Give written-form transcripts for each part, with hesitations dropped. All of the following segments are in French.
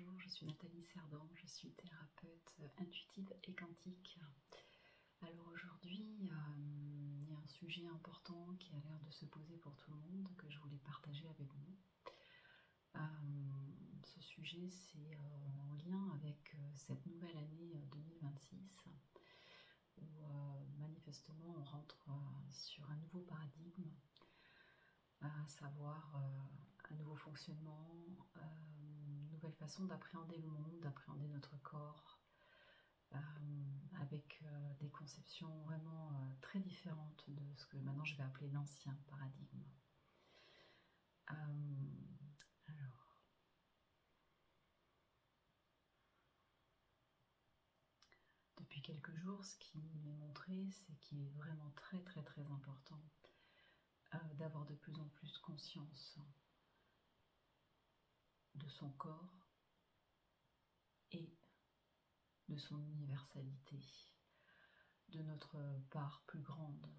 Bonjour, je suis Nathalie Cerdan, je suis thérapeute intuitive et quantique. Alors aujourd'hui, il y a un sujet important qui a l'air de se poser pour tout le monde que je voulais partager avec vous. Ce sujet, c'est en lien avec cette nouvelle année 2026 où manifestement on rentre sur un nouveau paradigme, à savoir un nouveau fonctionnement, une nouvelle façon d'appréhender le monde, d'appréhender notre corps, avec des conceptions vraiment très différentes de ce que maintenant je vais appeler l'ancien paradigme. Alors, depuis quelques jours, ce qui m'est montré, c'est qu'il est vraiment très très très important d'avoir de plus en plus conscience de son corps et de son universalité, de notre part plus grande.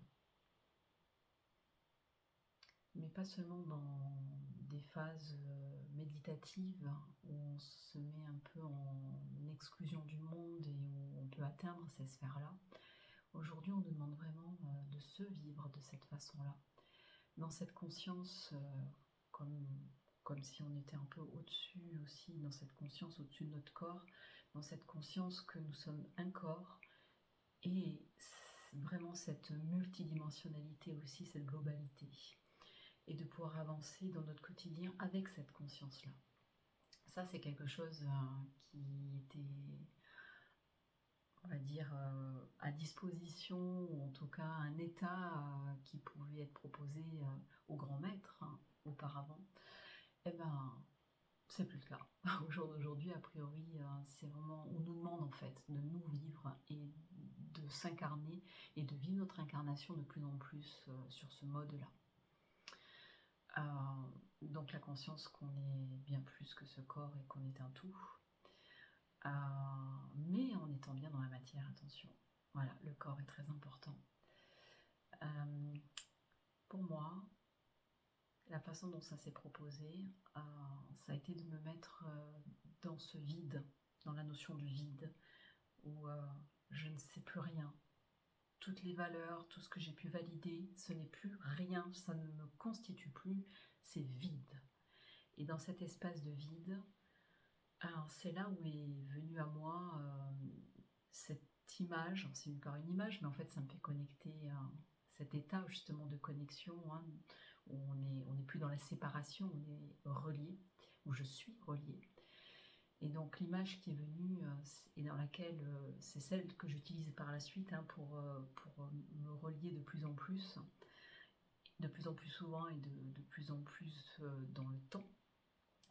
Mais pas seulement dans des phases méditatives où on se met un peu en exclusion du monde et où on peut atteindre ces sphères-là. Aujourd'hui, on nous demande vraiment de se vivre de cette façon-là, dans cette conscience comme si on était un peu au-dessus aussi, dans cette conscience au-dessus de notre corps, dans cette conscience que nous sommes un corps, et vraiment cette multidimensionnalité aussi, cette globalité, et de pouvoir avancer dans notre quotidien avec cette conscience-là. Ça, c'est quelque chose qui était, on va dire, à disposition, ou en tout cas un état qui pouvait être proposé aux grands maîtres auparavant. Eh ben, c'est plus le cas. Au jour d'aujourd'hui, a priori, c'est vraiment, on nous demande en fait de nous vivre et de s'incarner et de vivre notre incarnation de plus en plus sur ce mode-là. Donc la conscience qu'on est bien plus que ce corps et qu'on est un tout, mais en étant bien dans la matière, attention. Voilà, le corps est très important. Pour moi, la façon dont ça s'est proposé, ça a été de me mettre dans ce vide, dans la notion du vide, où je ne sais plus rien. Toutes les valeurs, tout ce que j'ai pu valider, ce n'est plus rien, ça ne me constitue plus, c'est vide. Et dans cet espace de vide, c'est là où est venue à moi cette image, c'est encore une image, mais en fait ça me fait connecter cet état justement de connexion, où on n'est plus dans la séparation, on est relié, où je suis relié. Et donc l'image qui est venue et dans laquelle c'est celle que j'utilise par la suite pour me relier de plus en plus souvent et de plus en plus dans le temps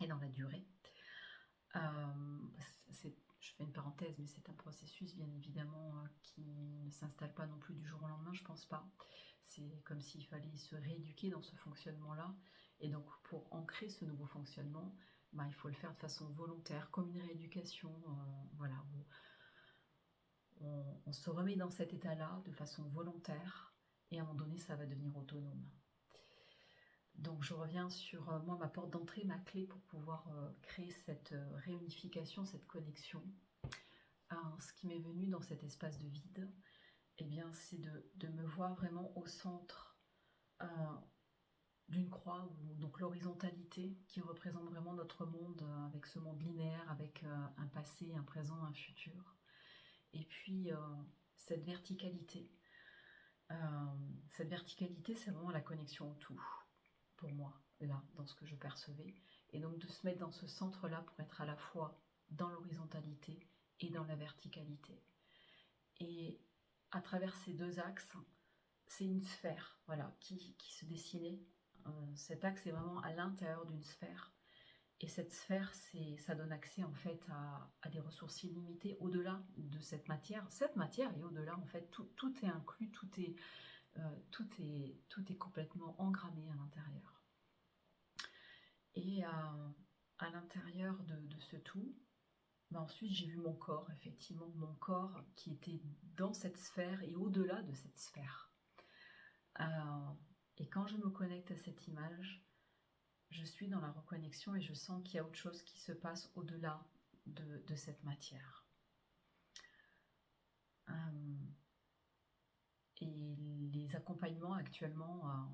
et dans la durée. Je fais une parenthèse, mais c'est un processus bien évidemment qui ne s'installe pas non plus du jour au lendemain, je pense pas. C'est comme s'il fallait se rééduquer dans ce fonctionnement-là, et donc pour ancrer ce nouveau fonctionnement, il faut le faire de façon volontaire, comme une rééducation, voilà, où on se remet dans cet état-là de façon volontaire, et à un moment donné ça va devenir autonome. Donc je reviens sur moi, ma porte d'entrée, ma clé pour pouvoir créer cette réunification, cette connexion. Ce qui m'est venu dans cet espace de vide, eh bien, c'est de me voir vraiment au centre d'une croix, donc l'horizontalité qui représente vraiment notre monde, avec ce monde linéaire, avec un passé, un présent, un futur. Et puis cette verticalité. Cette verticalité, c'est vraiment la connexion au tout, pour moi, là, dans ce que je percevais. Et donc de se mettre dans ce centre-là pour être à la fois dans l'horizontalité et dans la verticalité. Et à travers ces deux axes, c'est une sphère, voilà, qui se dessinait. Cet axe est vraiment à l'intérieur d'une sphère. Et cette sphère, ça donne accès en fait à des ressources illimitées au-delà de cette matière. Cette matière est au-delà, en fait, tout est inclus, tout est complètement engrammé à l'intérieur. Et à l'intérieur de ce tout, ensuite j'ai vu mon corps, effectivement, mon corps qui était dans cette sphère et au-delà de cette sphère. Et quand je me connecte à cette image, je suis dans la reconnexion et je sens qu'il y a autre chose qui se passe au-delà de cette matière. Et les accompagnements actuellement,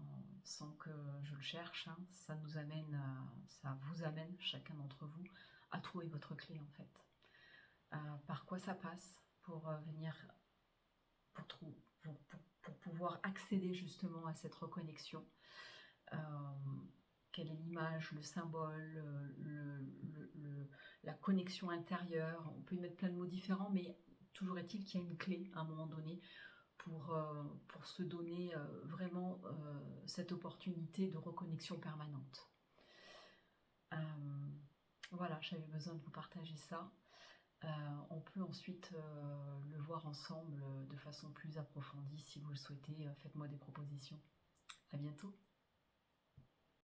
sans que je le cherche, hein, ça vous amène, chacun d'entre vous, à trouver votre clé en fait. Par quoi ça passe pour venir, pour pouvoir accéder justement à cette reconnexion. Quelle est l'image, le symbole, la connexion intérieure. On peut y mettre plein de mots différents, mais toujours est-il qu'il y a une clé à un moment donné pour se donner vraiment cette opportunité de reconnexion permanente. Voilà, j'avais besoin de vous partager ça. On peut ensuite le voir ensemble de façon plus approfondie. Si vous le souhaitez, faites-moi des propositions. À bientôt.